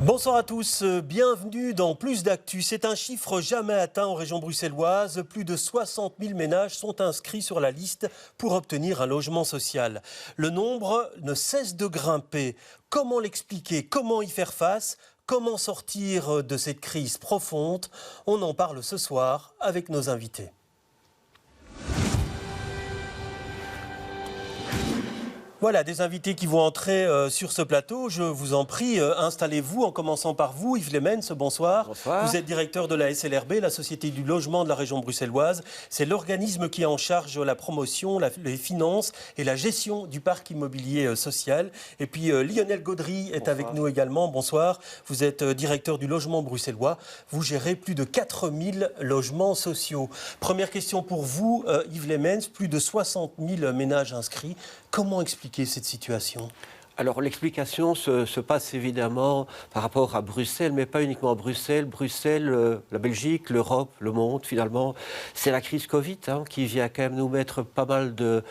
Bonsoir à tous, bienvenue dans Plus d'Actu. C'est un chiffre jamais atteint en région bruxelloise. Plus de 60 000 ménages sont inscrits sur la liste pour obtenir un logement social. Le nombre ne cesse de grimper. Comment l'expliquer? Comment y faire face? Comment sortir de cette crise profonde? On en parle ce soir avec nos invités. Voilà, des invités qui vont entrer sur ce plateau. Je vous en prie, installez-vous en commençant par vous. Yves Lemens, bonsoir. Bonsoir. Vous êtes directeur de la SLRB, la Société du logement de la région bruxelloise. C'est l'organisme qui est en charge de la promotion, les finances et la gestion du parc immobilier social. Et puis Lionel Gaudry est avec nous également. Bonsoir. Vous êtes directeur du logement bruxellois. Vous gérez plus de 4000 logements sociaux. Première question pour vous, Yves Lemens. Plus de 60 000 ménages inscrits. Comment expliquer cette situation ? Alors l'explication se passe évidemment par rapport à Bruxelles, mais pas uniquement Bruxelles. Bruxelles, la Belgique, l'Europe, le monde finalement, c'est la crise Covid qui vient quand même nous mettre pas mal de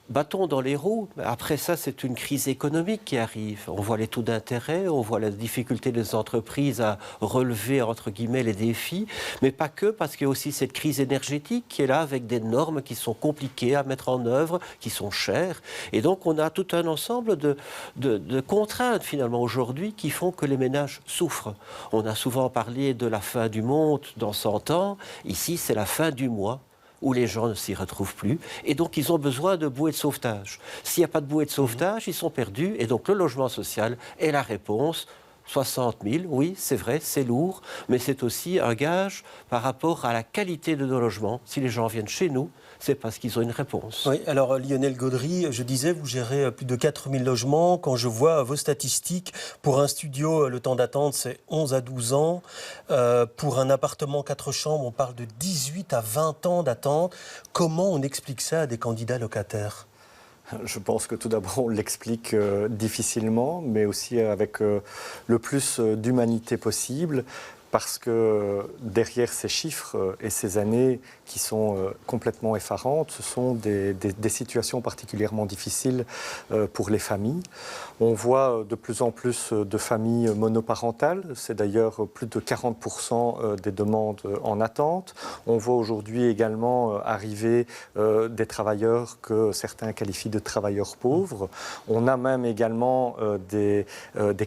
bâtons dans les roues. Après ça, c'est une crise économique qui arrive. On voit les taux d'intérêt, on voit la difficulté des entreprises à relever entre guillemets les défis, mais pas que, parce qu'il y a aussi cette crise énergétique qui est là avec des normes qui sont compliquées à mettre en œuvre, qui sont chères. Et donc on a tout un ensemble de contraintes finalement aujourd'hui qui font que les ménages souffrent. On a souvent parlé de la fin du monde dans 100 ans. Ici, c'est la fin du mois où les gens ne s'y retrouvent plus. Et donc, ils ont besoin de bouées de sauvetage. S'il n'y a pas de bouées de sauvetage, ils sont perdus. Et donc, le logement social est la réponse. 60 000, oui, c'est vrai, c'est lourd, mais c'est aussi un gage par rapport à la qualité de nos logements. Si les gens viennent chez nous, c'est parce qu'ils ont une réponse. Oui, alors Lionel Gaudry, je disais, vous gérez plus de 4000 logements. Quand je vois vos statistiques, pour un studio, le temps d'attente, c'est 11 à 12 ans. Pour un appartement 4 chambres, on parle de 18 à 20 ans d'attente. Comment on explique ça à des candidats locataires ? Je pense que tout d'abord, on l'explique difficilement, mais aussi avec le plus d'humanité possible. Parce que derrière ces chiffres et ces années qui sont complètement effarantes, ce sont des situations particulièrement difficiles pour les familles. On voit de plus en plus de familles monoparentales, c'est d'ailleurs plus de 40% des demandes en attente. On voit aujourd'hui également arriver des travailleurs que certains qualifient de travailleurs pauvres. On a même également des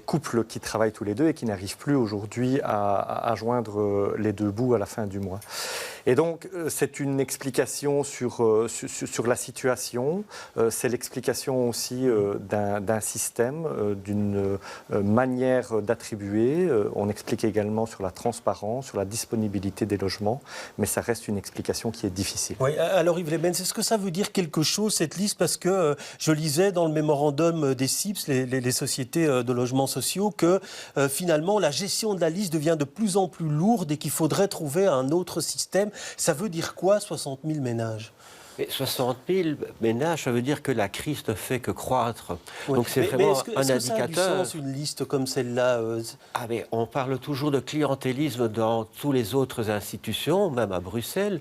couples qui travaillent tous les deux et qui n'arrivent plus aujourd'hui à joindre les deux bouts à la fin du mois. Et donc, c'est une explication sur la situation, c'est l'explication aussi d'un système, d'une manière d'attribuer. On explique également sur la transparence, sur la disponibilité des logements, mais ça reste une explication qui est difficile. Oui, alors Yves Lemens, est-ce que ça veut dire quelque chose, cette liste? Parce que je lisais dans le mémorandum des SIPS, les sociétés de logements sociaux, que finalement la gestion de la liste devient de plus en plus lourde et qu'il faudrait trouver un autre système. Ça veut dire quoi, 60 000 ménages ? Mais 60 000 ménages, ça veut dire que la crise ne fait que croître. Oui. Donc c'est vraiment un indicateur. Est-ce que ça a du sens, une liste comme celle-là Ah mais on parle toujours de clientélisme dans toutes les autres institutions, même à Bruxelles.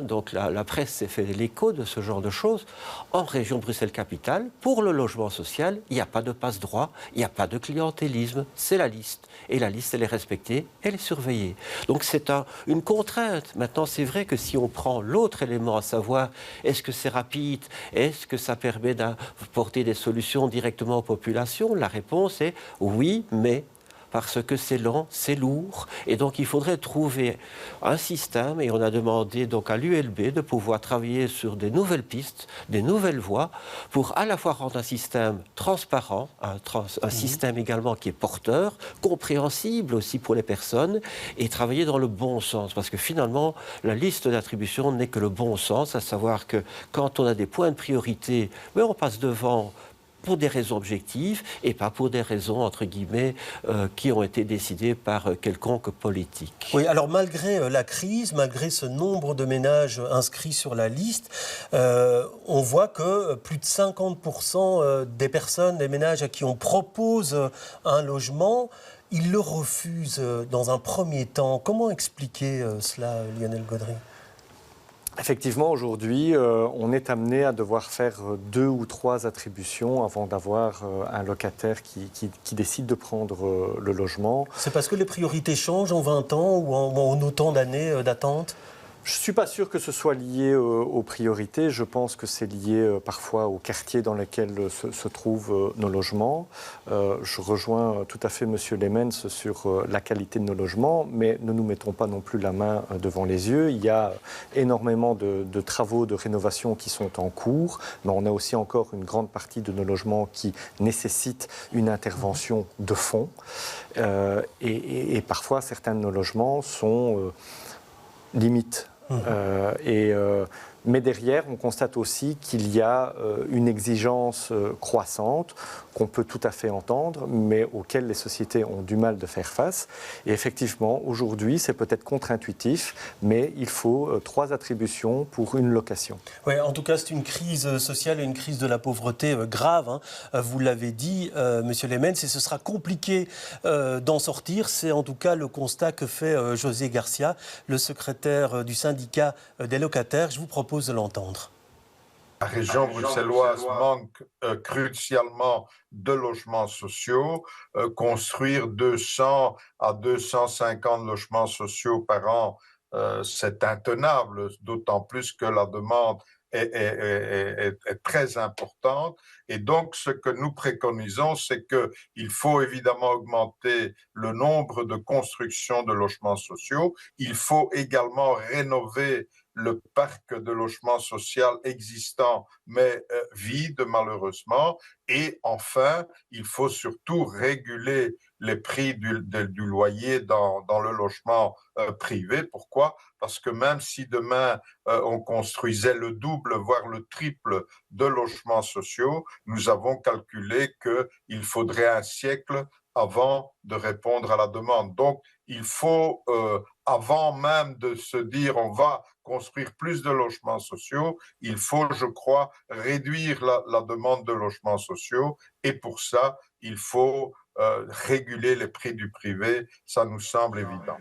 Donc la presse s'est fait l'écho de ce genre de choses. En région Bruxelles-Capitale, pour le logement social, il n'y a pas de passe-droit, il n'y a pas de clientélisme, c'est la liste. Et la liste, elle est respectée, elle est surveillée. Donc c'est une contrainte. Maintenant, c'est vrai que si on prend l'autre élément, à savoir est-ce que c'est rapide, est-ce que ça permet d'apporter des solutions directement aux populations, la réponse est oui, mais parce que c'est lent, c'est lourd. Et donc, il faudrait trouver un système, et on a demandé donc à l'ULB de pouvoir travailler sur des nouvelles pistes, des nouvelles voies, pour à la fois rendre un système transparent, un système également qui est porteur, compréhensible aussi pour les personnes, et travailler dans le bon sens. Parce que finalement, la liste d'attribution n'est que le bon sens, à savoir que quand on a des points de priorité, mais on passe devant pour des raisons objectives et pas pour des raisons, entre guillemets, qui ont été décidées par quelconque politique. Oui, alors malgré la crise, malgré ce nombre de ménages inscrits sur la liste, on voit que plus de 50% des personnes, des ménages à qui on propose un logement, ils le refusent dans un premier temps. Comment expliquer cela, Lionel Gaudry ? Effectivement, aujourd'hui, on est amené à devoir faire 2 ou 3 attributions avant d'avoir un locataire qui décide de prendre le logement. C'est parce que les priorités changent en 20 ans ou en autant d'années d'attente? Je ne suis pas sûr que ce soit lié aux priorités. Je pense que c'est lié parfois au quartier dans lequel se trouvent nos logements. Je rejoins tout à fait M. Lemens sur la qualité de nos logements, mais ne nous mettons pas non plus la main devant les yeux. Il y a énormément de travaux de rénovation qui sont en cours, mais on a aussi encore une grande partie de nos logements qui nécessitent une intervention de fond. Et parfois, certains de nos logements sont limites. Mais derrière, on constate aussi qu'il y a une exigence croissante qu'on peut tout à fait entendre, mais auquel les sociétés ont du mal de faire face. Et effectivement, aujourd'hui, c'est peut-être contre-intuitif, mais il faut 3 attributions pour une location. Oui, en tout cas, c'est une crise sociale et une crise de la pauvreté grave. Hein. Vous l'avez dit, Monsieur Lemens, et ce sera compliqué d'en sortir. C'est en tout cas le constat que fait José Garcia, le secrétaire du syndicat des locataires. Je vous propose de l'entendre. La région bruxelloise manque crucialement de logements sociaux. Construire 200 à 250 logements sociaux par an, c'est intenable, d'autant plus que la demande est très importante. Et donc, ce que nous préconisons, c'est qu'il faut évidemment augmenter le nombre de constructions de logements sociaux. Il faut également rénover le parc de logements sociaux existant, mais vide malheureusement. Et enfin, il faut surtout réguler les prix du loyer dans le logement privé. Pourquoi? Parce que même si demain on construisait le double, voire le triple de logements sociaux, nous avons calculé qu'il faudrait un siècle avant de répondre à la demande. Donc, il faut, avant même de se dire on va construire plus de logements sociaux, il faut, je crois, réduire la demande de logements sociaux. Et pour ça, il faut réguler les prix du privé. Ça nous semble évident.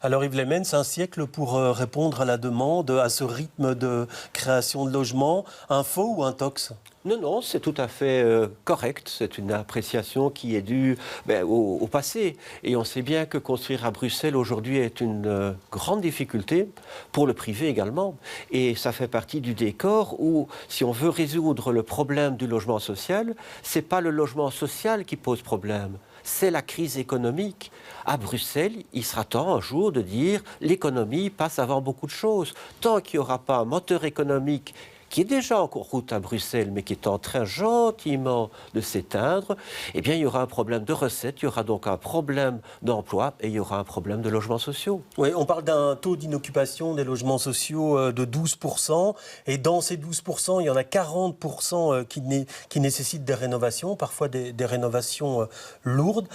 Alors Yves Lemens, un siècle pour répondre à la demande, à ce rythme de création de logements, un faux ou un tox? Non, c'est tout à fait correct. C'est une appréciation qui est due au passé. Et on sait bien que construire à Bruxelles aujourd'hui est une grande difficulté, pour le privé également. Et ça fait partie du décor où, si on veut résoudre le problème du logement social, ce n'est pas le logement social qui pose problème. C'est la crise économique. À Bruxelles, il sera temps un jour de dire l'économie passe avant beaucoup de choses. Tant qu'il n'y aura pas un moteur économique qui est déjà en route à Bruxelles, mais qui est en train gentiment de s'éteindre, eh bien, il y aura un problème de recettes, il y aura donc un problème d'emploi et il y aura un problème de logements sociaux. Oui, on parle d'un taux d'inoccupation des logements sociaux de 12%, et dans ces 12%, il y en a 40% qui nécessitent des rénovations, parfois des rénovations lourdes.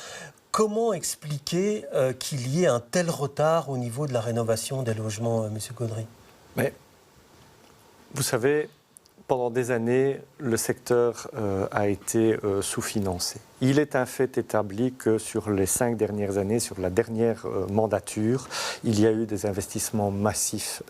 Comment expliquer qu'il y ait un tel retard au niveau de la rénovation des logements, M. Gaudry? Mais vous savez, pendant des années, le secteur a été sous-financé. Il est un fait établi que sur les 5 dernières années, sur la dernière mandature, il y a eu des investissements massifs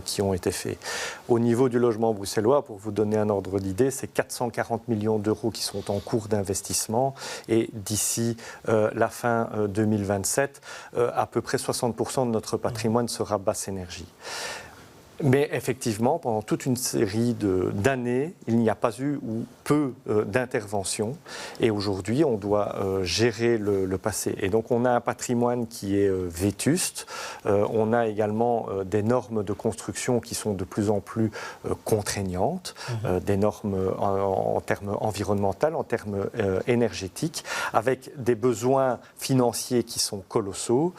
qui ont été faits. Au niveau du logement bruxellois, pour vous donner un ordre d'idée, c'est 440 millions d'euros qui sont en cours d'investissement. Et d'ici la fin 2027, à peu près 60% de notre patrimoine sera basse énergie. Mais effectivement, pendant toute une série d'années, il n'y a pas eu ou peu d'interventions. Et aujourd'hui, on doit gérer le passé. Et donc, on a un patrimoine qui est vétuste. On a également des normes de construction qui sont de plus en plus contraignantes, des normes en termes environnementaux, en termes énergétiques, avec des besoins financiers qui sont colossaux.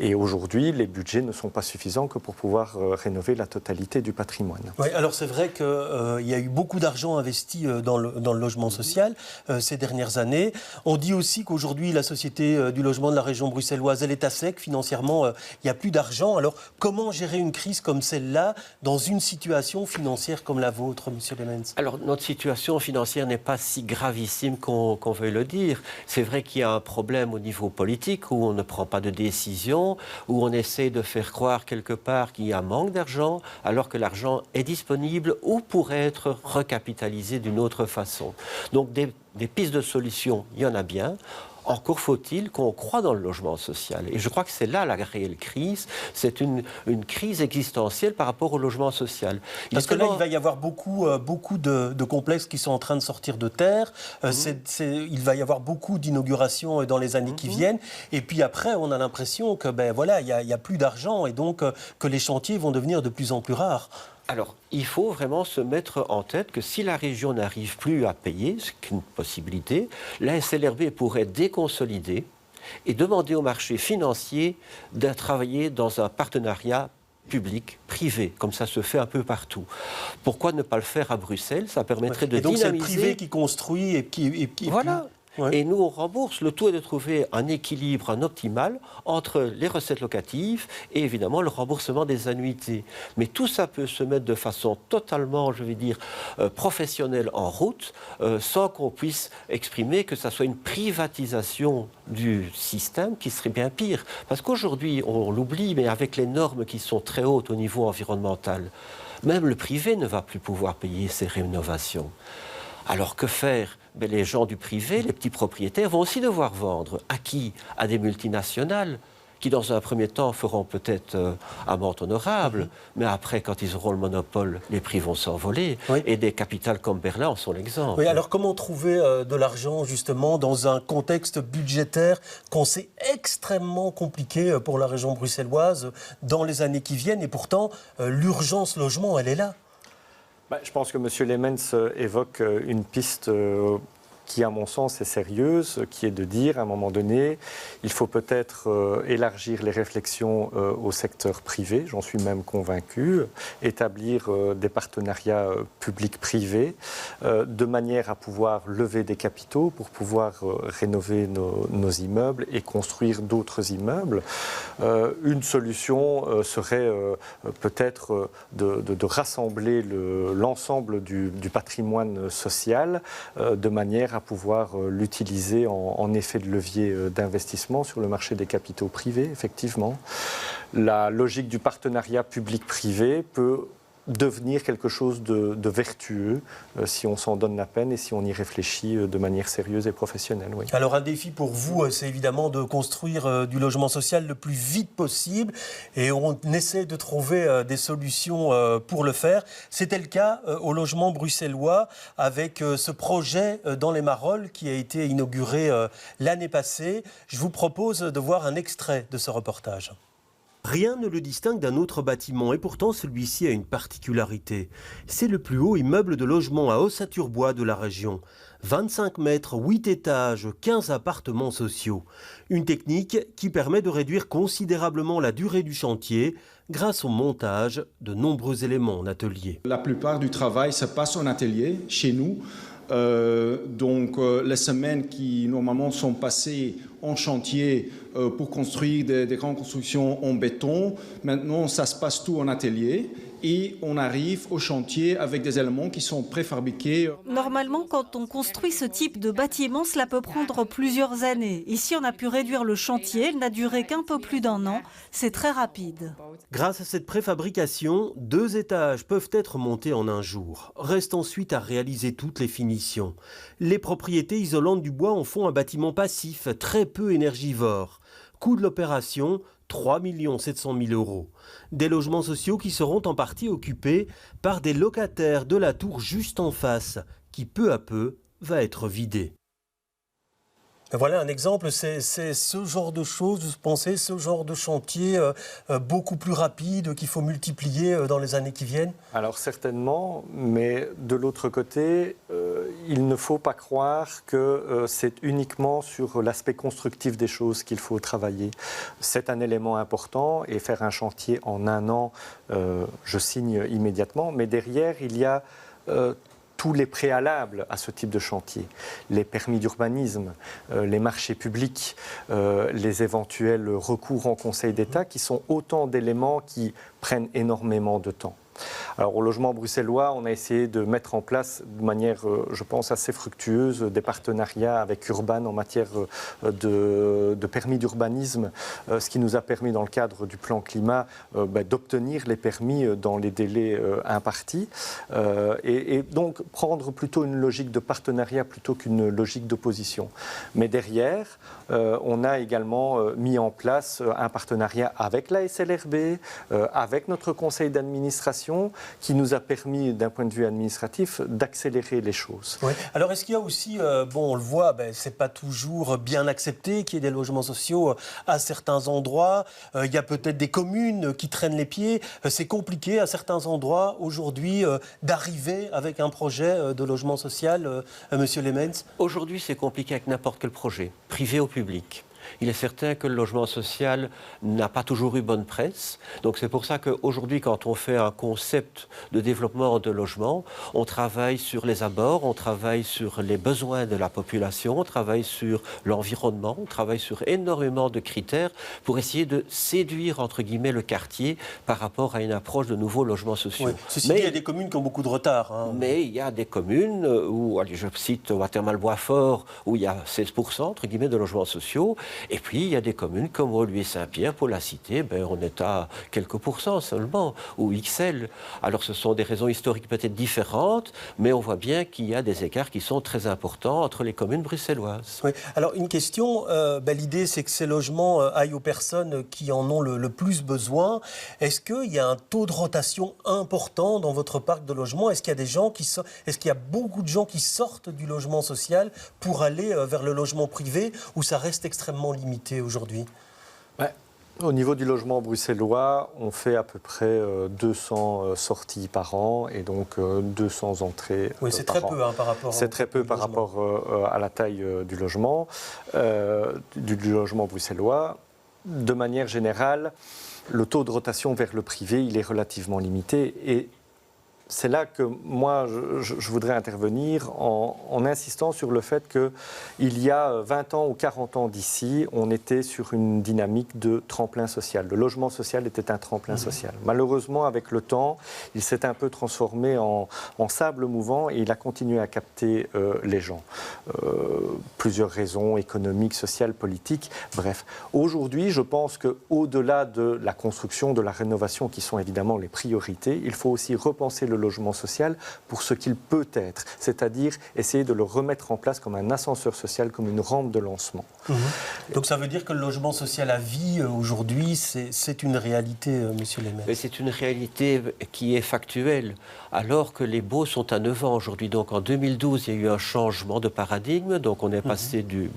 Et aujourd'hui, les budgets ne sont pas suffisants que pour pouvoir rénover la totalité du patrimoine. Oui, alors c'est vrai qu'il y a eu beaucoup d'argent investi dans le logement social ces dernières années. On dit aussi qu'aujourd'hui, la Société du logement de la région bruxelloise, elle est à sec financièrement. Il n'y a plus d'argent. Alors comment gérer une crise comme celle-là dans une situation financière comme la vôtre, M. Lemens? Alors notre situation financière n'est pas si gravissime qu'on veuille le dire. C'est vrai qu'il y a un problème au niveau politique où on ne prend pas de décision, où on essaie de faire croire quelque part qu'il y a un manque d'argent, alors que l'argent est disponible ou pourrait être recapitalisé d'une autre façon. Donc des pistes de solutions, il y en a bien. Encore faut-il qu'on croie dans le logement social. Et je crois que c'est là la réelle crise. C'est une crise existentielle par rapport au logement social. Parce que là, il va y avoir beaucoup de complexes qui sont en train de sortir de terre. Il va y avoir beaucoup d'inaugurations dans les années qui viennent. Et puis après, on a l'impression que il y a plus d'argent et donc que les chantiers vont devenir de plus en plus rares. Alors, il faut vraiment se mettre en tête que si la région n'arrive plus à payer, ce qui est une possibilité, la SLRB pourrait déconsolider et demander au marché financier de travailler dans un partenariat public-privé, comme ça se fait un peu partout. Pourquoi ne pas le faire à Bruxelles? Ça permettrait de dynamiser... Et donc c'est le privé qui construit et qui... Voilà. Ouais. Et nous, on rembourse. Le tout est de trouver un équilibre, un optimal entre les recettes locatives et évidemment le remboursement des annuités. Mais tout ça peut se mettre de façon totalement, je vais dire, professionnelle en route, sans qu'on puisse exprimer que ça soit une privatisation du système qui serait bien pire. Parce qu'aujourd'hui, on l'oublie, mais avec les normes qui sont très hautes au niveau environnemental, même le privé ne va plus pouvoir payer ses rénovations. Alors que faire? Les gens du privé, les petits propriétaires, vont aussi devoir vendre. À qui? À des multinationales qui, dans un premier temps, feront peut-être amende honorable, mais après, quand ils auront le monopole, les prix vont s'envoler. Oui. Et des capitales comme Berlin en sont l'exemple. Oui, alors comment trouver de l'argent, justement, dans un contexte budgétaire qu'on sait extrêmement compliqué pour la région bruxelloise dans les années qui viennent? Et pourtant, l'urgence logement, elle est là. Je pense que M. Lemens évoque une piste qui, à mon sens, est sérieuse, qui est de dire, à un moment donné, il faut peut-être élargir les réflexions au secteur privé, j'en suis même convaincu, établir des partenariats publics-privés, de manière à pouvoir lever des capitaux pour pouvoir rénover nos immeubles et construire d'autres immeubles. Une solution serait peut-être de rassembler l'ensemble du patrimoine social de manière à pouvoir l'utiliser en effet de levier d'investissement sur le marché des capitaux privés, effectivement. La logique du partenariat public-privé peut devenir quelque chose de vertueux si on s'en donne la peine et si on y réfléchit de manière sérieuse et professionnelle. Oui. Alors un défi pour vous, c'est évidemment de construire du logement social le plus vite possible et on essaie de trouver des solutions pour le faire. C'était le cas au logement bruxellois avec ce projet dans les Marolles qui a été inauguré l'année passée. Je vous propose de voir un extrait de ce reportage. Rien ne le distingue d'un autre bâtiment et pourtant celui-ci a une particularité. C'est le plus haut immeuble de logement à Ossaturbois de la région. 25 mètres, 8 étages, 15 appartements sociaux. Une technique qui permet de réduire considérablement la durée du chantier grâce au montage de nombreux éléments en atelier. La plupart du travail se passe en atelier, chez nous. Les semaines qui normalement sont passées en chantier pour construire des grandes constructions en béton, maintenant ça se passe tout en atelier et on arrive au chantier avec des éléments qui sont préfabriqués. Normalement, quand on construit ce type de bâtiment, cela peut prendre plusieurs années. Ici, on a pu réduire le chantier, il n'a duré qu'un peu plus d'un an, c'est très rapide. Grâce à cette préfabrication, 2 étages peuvent être montés en un jour. Reste ensuite à réaliser toutes les finitions. Les propriétés isolantes du bois en font un bâtiment passif, très peu énergivore. Coût de l'opération, 3 700 000 €. Des logements sociaux qui seront en partie occupés par des locataires de la tour juste en face, qui peu à peu va être vidée. Voilà un exemple, c'est ce genre de choses, vous pensez, ce genre de chantier beaucoup plus rapide qu'il faut multiplier dans les années qui viennent? Alors certainement, mais de l'autre côté, il ne faut pas croire que c'est uniquement sur l'aspect constructif des choses qu'il faut travailler. C'est un élément important et faire un chantier en un an, je signe immédiatement, mais derrière il y a tous les préalables à ce type de chantier, les permis d'urbanisme, les marchés publics, les éventuels recours en Conseil d'État, qui sont autant d'éléments qui prennent énormément de temps. Alors au logement bruxellois, on a essayé de mettre en place de manière, je pense, assez fructueuse des partenariats avec Urban en matière de permis d'urbanisme, ce qui nous a permis dans le cadre du plan climat d'obtenir les permis dans les délais impartis et donc prendre plutôt une logique de partenariat plutôt qu'une logique d'opposition. Mais derrière, on a également mis en place un partenariat avec la SLRB, avec notre conseil d'administration, qui nous a permis, d'un point de vue administratif, d'accélérer les choses. Oui. Alors, est-ce qu'il y a aussi, on le voit, c'est pas toujours bien accepté qu'il y ait des logements sociaux à certains endroits. Il y a peut-être des communes qui traînent les pieds. C'est compliqué à certains endroits aujourd'hui d'arriver avec un projet de logement social, Monsieur Lemens. Aujourd'hui, c'est compliqué avec n'importe quel projet, privé ou public. Il est certain que le logement social n'a pas toujours eu bonne presse. Donc c'est pour ça qu'aujourd'hui, quand on fait un concept de développement de logement, on travaille sur les abords, on travaille sur les besoins de la population, on travaille sur l'environnement, on travaille sur énormément de critères pour essayer de séduire, entre guillemets, le quartier par rapport à une approche de nouveaux logements sociaux. Oui. Ceci dit, il y a des communes qui ont beaucoup de retard. Mais il y a des communes où, allez, je cite Watermal-Boisfort, où il y a 16%, entre guillemets, de logements sociaux. Et puis, il y a des communes comme Woluwe-Saint-Pierre, pour la citer, on est à quelques pourcents seulement, ou XL. Alors, ce sont des raisons historiques peut-être différentes, mais on voit bien qu'il y a des écarts qui sont très importants entre les communes bruxelloises. Oui. Alors, une question, l'idée, c'est que ces logements aillent aux personnes qui en ont le plus besoin. Est-ce qu'il y a un taux de rotation important dans votre parc de logements? Est-ce qu'il y a est-ce qu'il y a beaucoup de gens qui sortent du logement social pour aller vers le logement privé, ou ça reste extrêmement limité aujourd'hui? Au niveau du logement bruxellois, on fait à peu près 200 sorties par an et donc 200 entrées oui, c'est très peu par rapport. C'est très peu par rapport à la taille du logement bruxellois. De manière générale, le taux de rotation vers le privé, il est relativement limité et c'est là que moi, je voudrais intervenir en insistant sur le fait qu'il y a 20 ans ou 40 ans d'ici, on était sur une dynamique de tremplin social. Le logement social était un tremplin social. Malheureusement, avec le temps, il s'est un peu transformé en sable mouvant et il a continué à capter les gens. Plusieurs raisons économiques, sociales, politiques, bref. Aujourd'hui, je pense qu'au-delà de la construction, de la rénovation, qui sont évidemment les priorités, il faut aussi repenser le logement social pour ce qu'il peut être, c'est-à-dire essayer de le remettre en place comme un ascenseur social, comme une rampe de lancement. Donc ça veut dire que le logement social à vie, aujourd'hui, c'est une réalité, Monsieur Lemens? C'est une réalité qui est factuelle, alors que les baux sont à 9 ans aujourd'hui. Donc en 2012, il y a eu un changement de paradigme, donc on est passé du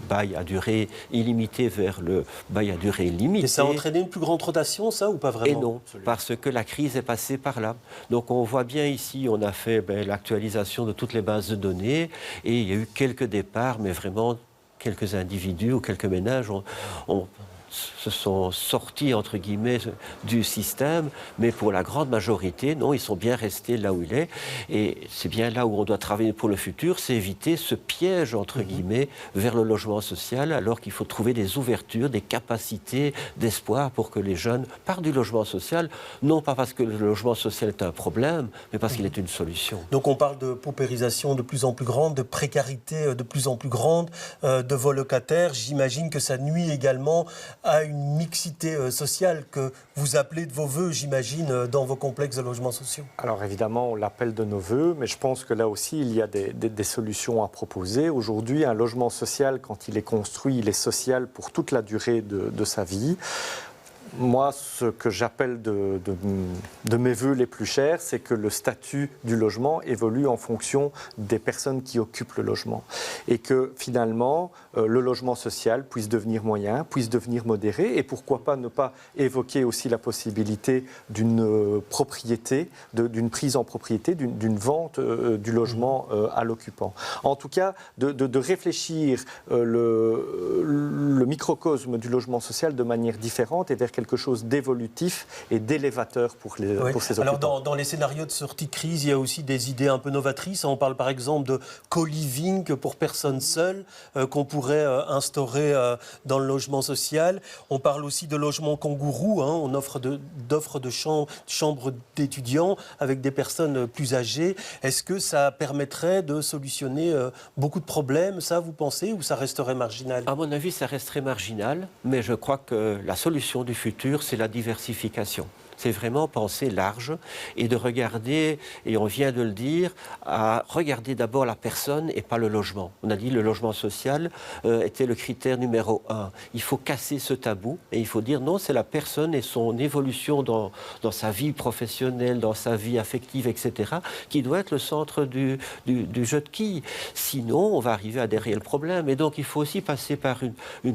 bail à durée illimitée vers le bail à durée limitée. Et ça a entraîné une plus grande rotation, ça, ou pas vraiment? Et non, parce que la crise est passée par là. Donc on voit bien ici, on a fait l'actualisation de toutes les bases de données et il y a eu quelques départs, mais vraiment quelques individus ou quelques ménages se sont sortis, entre guillemets, du système, mais pour la grande majorité, non, ils sont bien restés là où il est. Et c'est bien là où on doit travailler pour le futur, c'est éviter ce piège, entre guillemets, vers le logement social, alors qu'il faut trouver des ouvertures, des capacités d'espoir pour que les jeunes partent du logement social, non pas parce que le logement social est un problème, mais parce qu'il est une solution. Donc on parle de paupérisation de plus en plus grande, de précarité de plus en plus grande, de vols locataires. J'imagine que ça nuit également à une mixité sociale que vous appelez de vos voeux, j'imagine, dans vos complexes de logements sociaux. Alors évidemment, on l'appelle de nos voeux, mais je pense que là aussi, il y a des solutions à proposer. Aujourd'hui, un logement social, quand il est construit, il est social pour toute la durée de sa vie. Moi, ce que j'appelle de mes voeux les plus chers, c'est que le statut du logement évolue en fonction des personnes qui occupent le logement. Et que finalement, le logement social puisse devenir moyen, puisse devenir modéré. Et pourquoi pas ne pas évoquer aussi la possibilité d'une propriété, d'une prise en propriété, d'une vente du logement à l'occupant. En tout cas, de réfléchir le microcosme du logement social de manière différente et vers quelque chose d'évolutif et d'élévateur pour ces occupants. Alors dans les scénarios de sortie de crise, il y a aussi des idées un peu novatrices. On parle par exemple de co-living pour personnes seules qu'on pourrait instaurer dans le logement social. On parle aussi de logement kangourou. On offre d'offres de chambres d'étudiants avec des personnes plus âgées. Est-ce que ça permettrait de solutionner beaucoup de problèmes, ça, vous pensez, ou ça resterait marginal? À mon avis, ça resterait marginal, mais je crois que la solution du futur, c'est la diversification. C'est vraiment penser large et de regarder, et on vient de le dire, à regarder d'abord la personne et pas le logement. On a dit que le logement social était le critère numéro 1. Il faut casser ce tabou et il faut dire non, c'est la personne et son évolution dans sa vie professionnelle, dans sa vie affective, etc., qui doit être le centre du jeu de quilles. Sinon, on va arriver à des réels problèmes. Et donc, il faut aussi passer par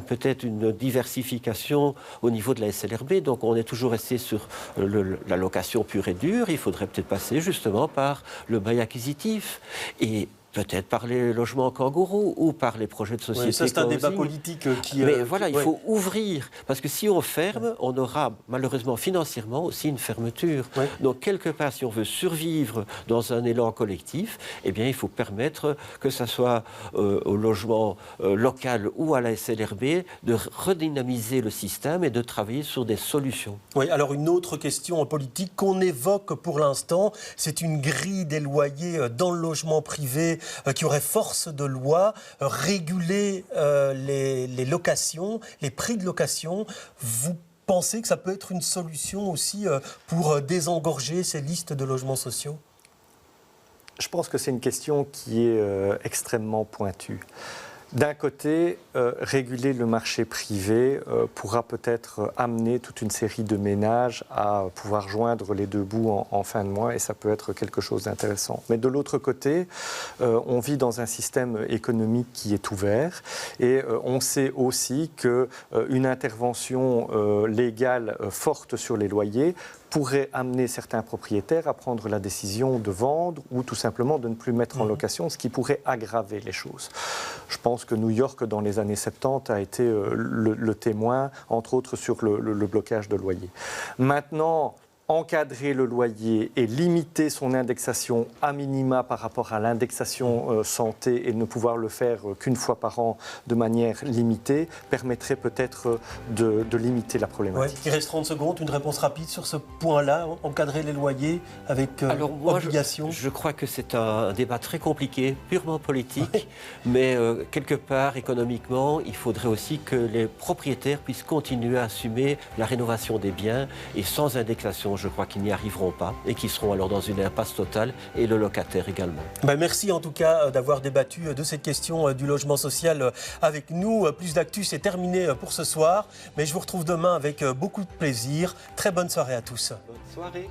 peut-être une diversification au niveau de la SLRB. Donc, on est toujours resté sur la location pure et dure. Il faudrait peut-être passer justement par le bail acquisitif et peut-être par les logements kangourous ou par les projets de société. Oui, ça, c'est un débat politique qui... Mais voilà, il faut ouvrir. Parce que si on ferme, on aura malheureusement financièrement aussi une fermeture. Oui. Donc, quelque part, si on veut survivre dans un élan collectif, eh bien, il faut permettre que ce soit au logement local ou à la SLRB de redynamiser le système et de travailler sur des solutions. Oui, alors une autre question politique qu'on évoque pour l'instant, c'est une grille des loyers dans le logement privé qui aurait force de loi, réguler les locations, les prix de location. Vous pensez que ça peut être une solution aussi pour désengorger ces listes de logements sociaux? Je pense que c'est une question qui est extrêmement pointue. D'un côté, réguler le marché privé pourra peut-être amener toute une série de ménages à pouvoir joindre les deux bouts en fin de mois et ça peut être quelque chose d'intéressant. Mais de l'autre côté, on vit dans un système économique qui est ouvert et on sait aussi qu'une intervention légale forte sur les loyers pourrait amener certains propriétaires à prendre la décision de vendre ou tout simplement de ne plus mettre en location, ce qui pourrait aggraver les choses. Je pense que New York, dans les années 70, a été le témoin, entre autres, sur le blocage de loyer. Maintenant, encadrer le loyer et limiter son indexation à minima par rapport à l'indexation santé et ne pouvoir le faire qu'une fois par an de manière limitée permettrait peut-être de limiter la problématique. Ouais, il reste 30 secondes, une réponse rapide sur ce point-là, encadrer les loyers avec obligation. Je crois que c'est un débat très compliqué, purement politique, mais quelque part économiquement, il faudrait aussi que les propriétaires puissent continuer à assumer la rénovation des biens et sans indexation. Je crois qu'ils n'y arriveront pas et qu'ils seront alors dans une impasse totale et le locataire également. Merci en tout cas d'avoir débattu de cette question du logement social avec nous. Plus d'actu, c'est terminé pour ce soir, mais je vous retrouve demain avec beaucoup de plaisir. Très bonne soirée à tous. Bonne soirée.